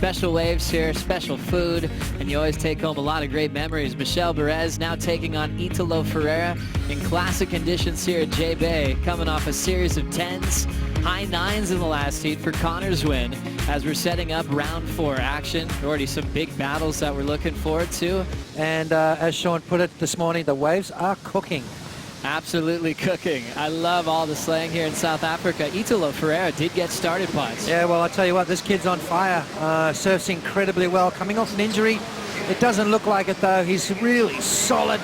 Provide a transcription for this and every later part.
special waves here, special food, and you always take home a lot of great memories. Michel Bourez now taking on Italo Ferreira in classic conditions here at jbay, coming off a series of 10s, high 9s in the last heat for Connor's win as we're setting up round 4 action. Already some big battles that we're looking forward to. And as Sean put it this morning, the waves are cooking. Absolutely cooking. I love all the slang here in South Africa. Italo Ferreira did get started pots. Yeah, well, I'll tell you what, this kid's on fire. Surfs incredibly well. Coming off an injury, it doesn't look like it though. He's really solid.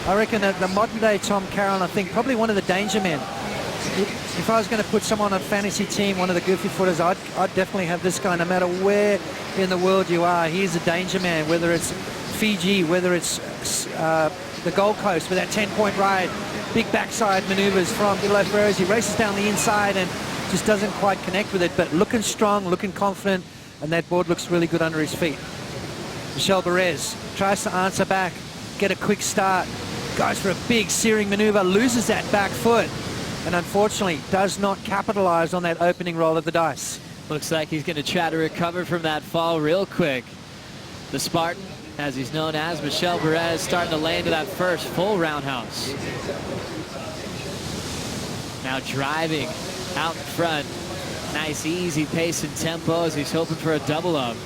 I reckon that the modern day Tom Carroll, I think probably one of the danger men. If I was going to put someone on a fantasy team, one of the goofy footers, I'd definitely have this guy no matter where in the world you are. He's a danger man, whether it's Fiji, whether it's the Gold Coast with that 10-point ride. Big backside maneuvers from Italo Ferreira as he races down the inside and just doesn't quite connect with it, but looking strong, looking confident, and that board looks really good under his feet. Michel Bourez tries to answer back, get a quick start, goes for a big searing maneuver, loses that back foot, and unfortunately does not capitalize on that opening roll of the dice. Looks like he's going to try to recover from that fall real quick. The Spartan, as he's known as, Michel Bourez, starting to lay into that first full roundhouse. Now driving out in front. Nice easy pace and tempo as he's hoping for a double up.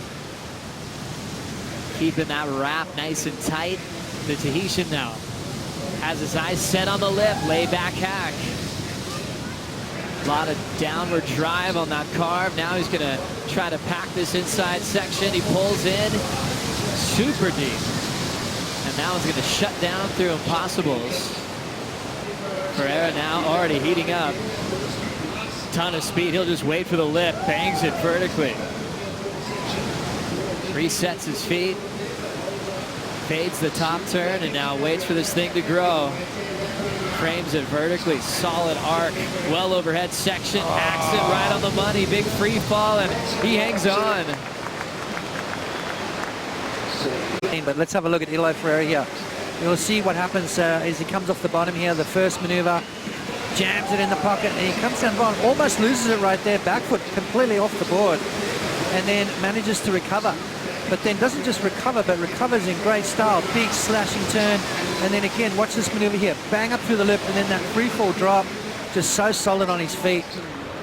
Keeping that wrap nice and tight. The Tahitian now has his eyes set on the lip. Lay back hack. A lot of downward drive on that carve. Now he's going to try to pack this inside section. He pulls in super deep. And now he's going to shut down through impossibles. Ferreira now already heating up. Ton of speed. He'll just wait for the lip. Bangs it vertically. Resets his feet. Fades the top turn and now waits for this thing to grow. Frames it vertically. Solid arc. Well overhead section. Hacks it right on the money. Big free fall and he hangs on. But let's have a look at Italo Ferreira here. You'll see what happens as he comes off the bottom here. The first maneuver, jams it in the pocket, and he comes down the bottom, almost loses it right there, back foot completely off the board, and then manages to recover. But then doesn't just recover, but recovers in great style. Big slashing turn, and then again, watch this maneuver here. Bang up through the lip, and then that free fall drop, just so solid on his feet.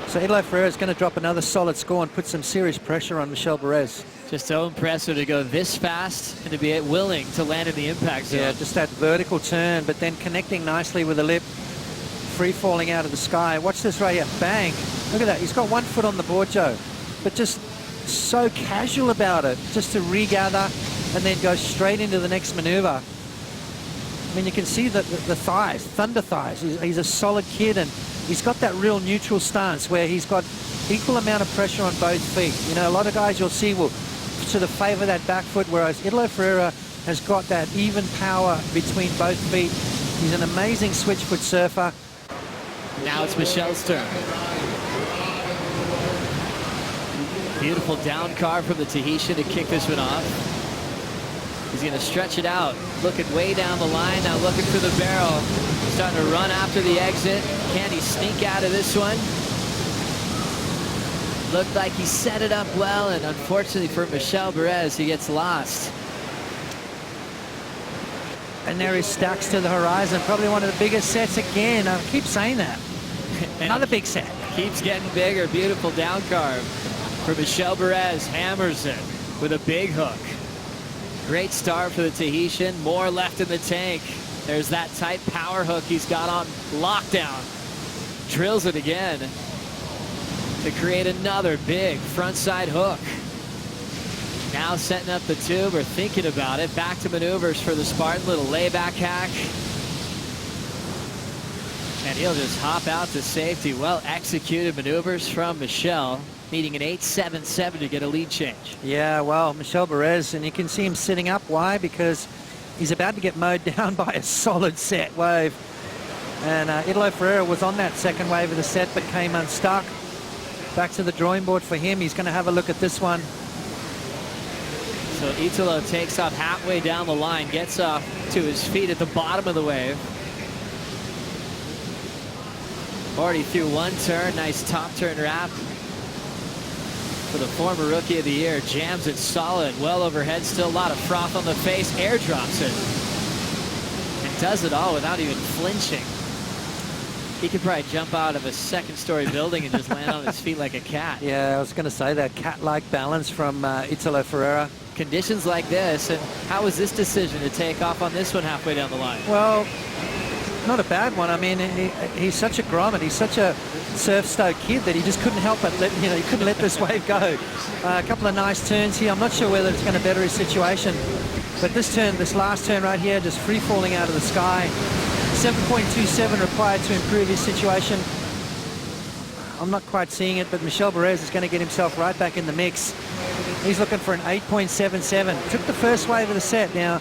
So Italo Ferreira is going to drop another solid score and put some serious pressure on Michel Bourez. Just so impressive to go this fast and to be willing to land in the impact zone. Yeah, just that vertical turn, but then connecting nicely with the lip, free falling out of the sky. Watch this right here, bang. Look at that, he's got one foot on the board, Joe, but just so casual about it, just to regather and then go straight into the next maneuver. I mean, you can see the thighs, thunder thighs. He's a solid kid, and he's got that real neutral stance where he's got equal amount of pressure on both feet. You know, a lot of guys you'll see will sort of favor that back foot, whereas Italo Ferreira has got that even power between both feet. He's an amazing switch foot surfer. Now it's Michel's turn. Beautiful down carve from the Tahitian to kick this one off. He's going to stretch it out, looking way down the line, now looking for the barrel. Starting to run after the exit. Can he sneak out of this one? Looked like he set it up well, and unfortunately for Michel Bourez, he gets lost. And there he stacks to the horizon. Probably one of the biggest sets again. I keep saying that. Another big set. Keeps getting bigger. Beautiful down carve for Michel Bourez. Hammers it with a big hook. Great start for the Tahitian. More left in the tank. There's that tight power hook he's got on lockdown. Drills it again to create another big frontside hook. Now setting up the tube or thinking about it. Back to maneuvers for the Spartan. Little layback hack. And he'll just hop out to safety. Well executed maneuvers from Michel. Needing an 8.77 to get a lead change. Yeah, well, Michel Bourez, and you can see him sitting up. Why? Because he's about to get mowed down by a solid set wave. And Italo Ferreira was on that second wave of the set but came unstuck. Back to the drawing board for him. He's going to have a look at this one. So Italo takes off halfway down the line, gets off to his feet at the bottom of the wave. Already through one turn, nice top turn wrap. for the former Rookie of the Year. Jams it solid, well overhead, still a lot of froth on the face, airdrops it. And does it all without even flinching. He could probably jump out of a second-story building and just land on his feet like a cat. Yeah, I was going to say that cat-like balance from Italo Ferreira. Conditions like this, and how was this decision to take off on this one halfway down the line? Well, not a bad one. I mean, he's such a grommet. He's such a surf-stoked kid that he just couldn't help but he couldn't let this wave go. A couple of nice turns here. I'm not sure whether it's going to better his situation, but this last turn right here, just free-falling out of the sky. 7.27 required to improve his situation. I'm not quite seeing it, but Michel Bourez is going to get himself right back in the mix. He's looking for an 8.77. Took the first wave of the set. Now,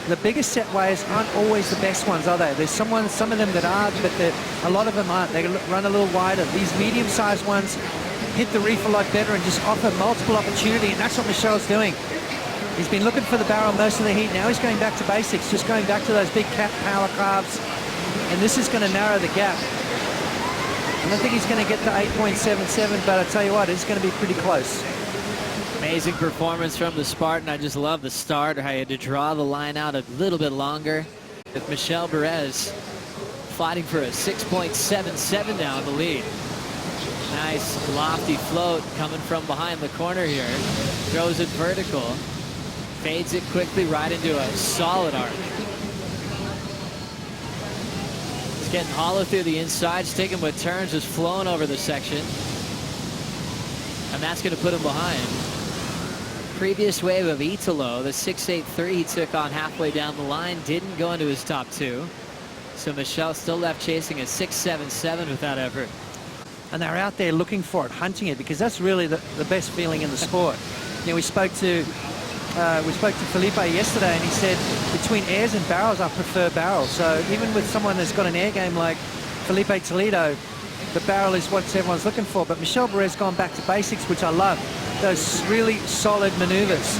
the biggest set waves aren't always the best ones, are they? There's some of them that are, but a lot of them aren't. They run a little wider. These medium-sized ones hit the reef a lot better and just offer multiple opportunity, and that's what Michel's doing. He's been looking for the barrel most of the heat. Now he's going back to basics, just going back to those big cat power calves, and this is going to narrow the gap. I don't think he's going to get to 8.77, but I tell you what, it's going to be pretty close. Amazing performance from the Spartan. I just love the start, how he had to draw the line out a little bit longer. With Michel Bourez fighting for a 6.77 now in the lead. Nice lofty float coming from behind the corner here. Throws it vertical. Fades it quickly right into a solid arc. It's getting hollow through the inside, sticking with turns, just flowing over the section. And that's going to put him behind. Previous wave of Italo, the 6.83 he took on halfway down the line, didn't go into his top two. So Michel still left chasing a 6.77 with that effort. And they're out there looking for it, hunting it, because that's really the best feeling in the sport. You know, we spoke to Felipe yesterday, and he said, between airs and barrels, I prefer barrels. So even with someone that's got an air game like Felipe Toledo, the barrel is what everyone's looking for. But Michel Bourez gone back to basics, which I love. Those really solid maneuvers.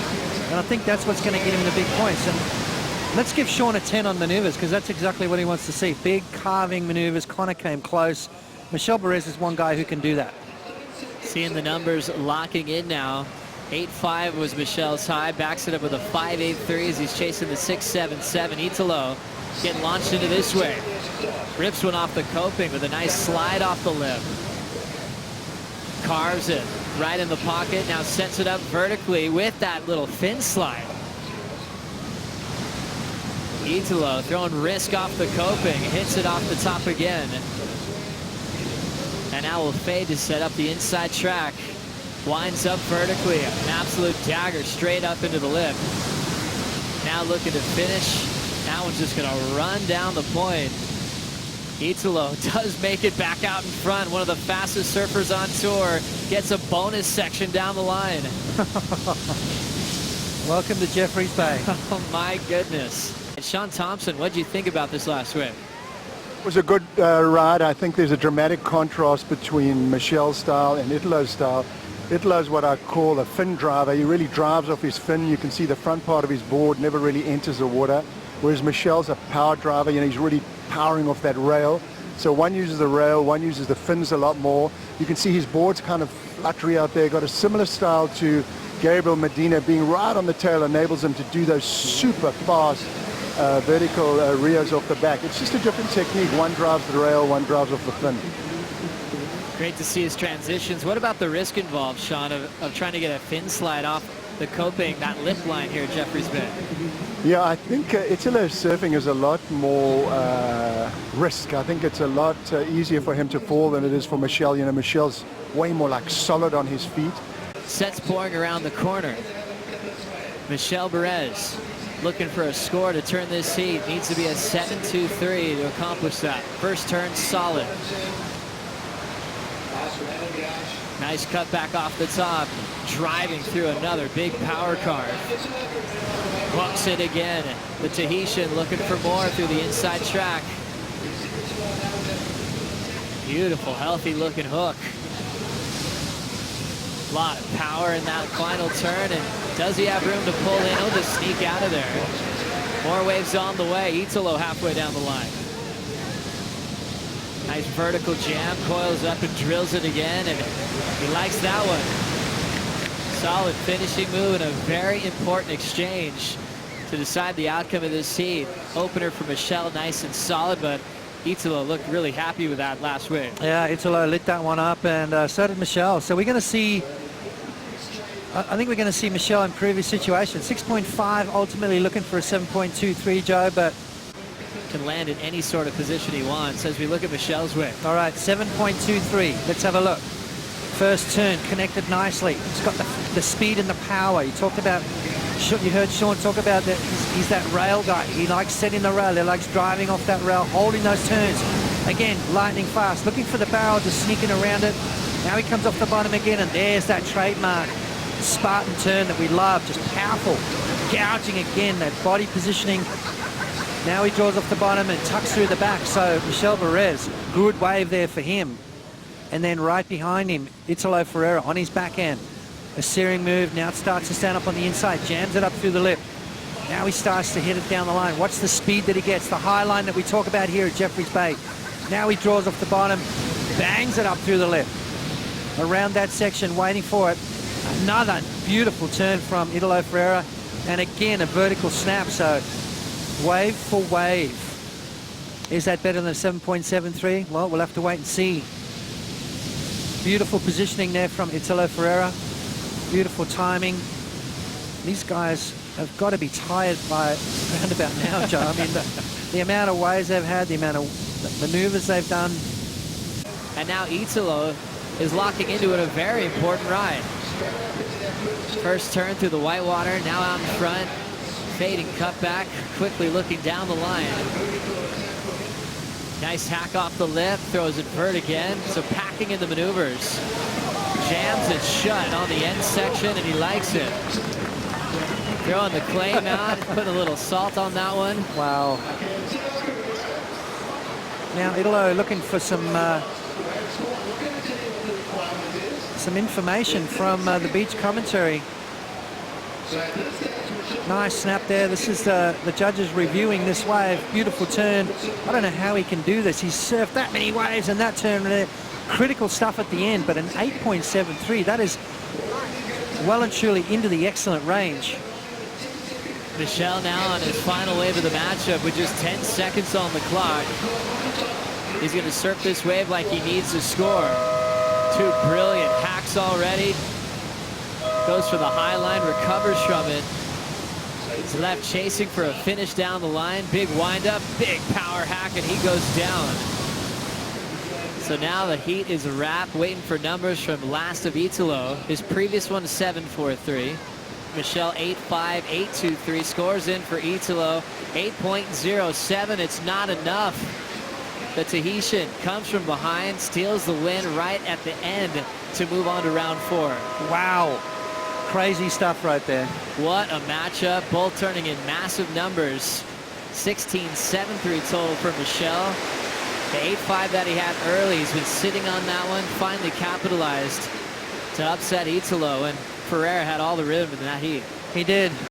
And I think that's what's going to get him the big points. And let's give Sean a 10 on maneuvers, because that's exactly what he wants to see. Big carving maneuvers. Connor came close. Michel Bourez is one guy who can do that. Seeing the numbers locking in now. 8.5 was Michel's high. Backs it up with a 5.83 as he's chasing the 6.77. Italo getting launched into this wave. Rips one off the coping with a nice slide off the lip. Carves it right in the pocket. Now sets it up vertically with that little fin slide. Italo throwing risk off the coping. Hits it off the top again. And now will fade to set up the inside track. Winds up vertically. An absolute dagger straight up into the lip. Now looking to finish. That one's just going to run down the point. Italo does make it back out in front. One of the fastest surfers on tour. Gets a bonus section down the line. Welcome to Jeffreys Bay. Oh my goodness. And Sean Thompson, what did you think about this last wave? It was a good ride. I think there's a dramatic contrast between Michel's style and Italo's style. Italo's what I call a fin driver. He really drives off his fin. You can see the front part of his board never really enters the water. Whereas Michel's a power driver. You know, he's really powering off that rail. So one uses the rail, one uses the fins a lot more. You can see his board's kind of fluttery out there. Got a similar style to Gabriel Medina. Being right on the tail enables him to do those super fast vertical rios off the back. It's just a different technique. One drives the rail, one drives off the fin. Great to see his transitions. What about the risk involved, Sean, of trying to get a fin slide off the coping, that lip line here at Jeffreys Bay? Yeah, I think Italo's surfing is a lot more risk. I think it's a lot easier for him to fall than it is for Michel. You know, Michel's way more like solid on his feet. Sets pouring around the corner. Michel Bourez looking for a score to turn this heat. Needs to be a 7.23 to accomplish that. First turn solid. Nice cut back off the top. Driving through another big power carve. Hooks it again. The Tahitian looking for more through the inside track. Beautiful, healthy looking hook. A lot of power in that final turn, and does he have room to pull in? He'll just sneak out of there. More waves on the way. Italo halfway down the line. Nice vertical jam, coils up and drills it again, and he likes that one. Solid finishing move and a very important exchange to decide the outcome of this heat. Opener for Michel, nice and solid, but Italo looked really happy with that last wave. Yeah, Italo lit that one up, and so did Michel. So we're going to see, I think we're going to see Michel improve his situation. 6.5, ultimately looking for a 7.23, Joe, but Can land in any sort of position he wants as we look at Michel's wave. all right, 7.23. Let's have a look. First turn connected nicely. It's got the speed and the power. You talked about, you heard Sean talk about that. He's that rail guy. He likes setting the rail. He likes driving off that rail, holding those turns. Again, lightning fast, looking for the barrel, just sneaking around it. Now he comes off the bottom again, and there's that trademark Spartan turn that we love. Just powerful, gouging again, that body positioning. Now he draws off the bottom and tucks through the back. So Michel Bourez, good wave there for him. And then right behind him, Italo Ferreira on his backhand. A searing move. Now it starts to stand up on the inside. Jams it up through the lip. Now he starts to hit it down the line. Watch the speed that he gets. The high line that we talk about here at Jeffreys Bay. Now he draws off the bottom. Bangs it up through the lip. Around that section, waiting for it. Another beautiful turn from Italo Ferreira. And again, a vertical snap. So wave for wave. Is that better than a 7.73? Well, we'll have to wait and see. Beautiful positioning there from Italo Ferreira. Beautiful timing. These guys have got to be tired by around about now, Joe. I mean, the amount of waves they've had, the amount of maneuvers they've done. And now Italo is locking into it, a very important ride. First turn through the whitewater, now out in front. Fading cutback, quickly looking down the line. Nice hack off the lip, throws it vert again. So packing in the maneuvers. Jams it shut on the end section, and he likes it. Throwing the claim out, putting a little salt on that one. Wow. Now Italo looking for some information from the beach commentary. Nice snap there. This is the judges reviewing this wave. Beautiful turn. I don't know how he can do this. He's surfed that many waves and that turn there. Critical stuff at the end, but an 8.73. That is well and truly into the excellent range. Michel now on his final wave of the matchup with just 10 seconds on the clock. He's going to surf this wave like he needs to score. Two brilliant hacks already. Goes for the high line, recovers from it. He's left chasing for a finish down the line. Big windup, big power hack, and he goes down. So now the heat is a wrap, waiting for numbers from last of Italo. His previous one 7.43. Michel 8.5, 8.23. Scores in for Italo 8.07. It's not enough. The Tahitian comes from behind, steals the win right at the end to move on to round 4. Wow. Crazy stuff right there. What a matchup. Both turning in massive numbers. 16.73 total for Michel. The 8.5 that he had early, he's been sitting on that one, finally capitalized to upset Italo, and Ferreira had all the rhythm in that heat. He did.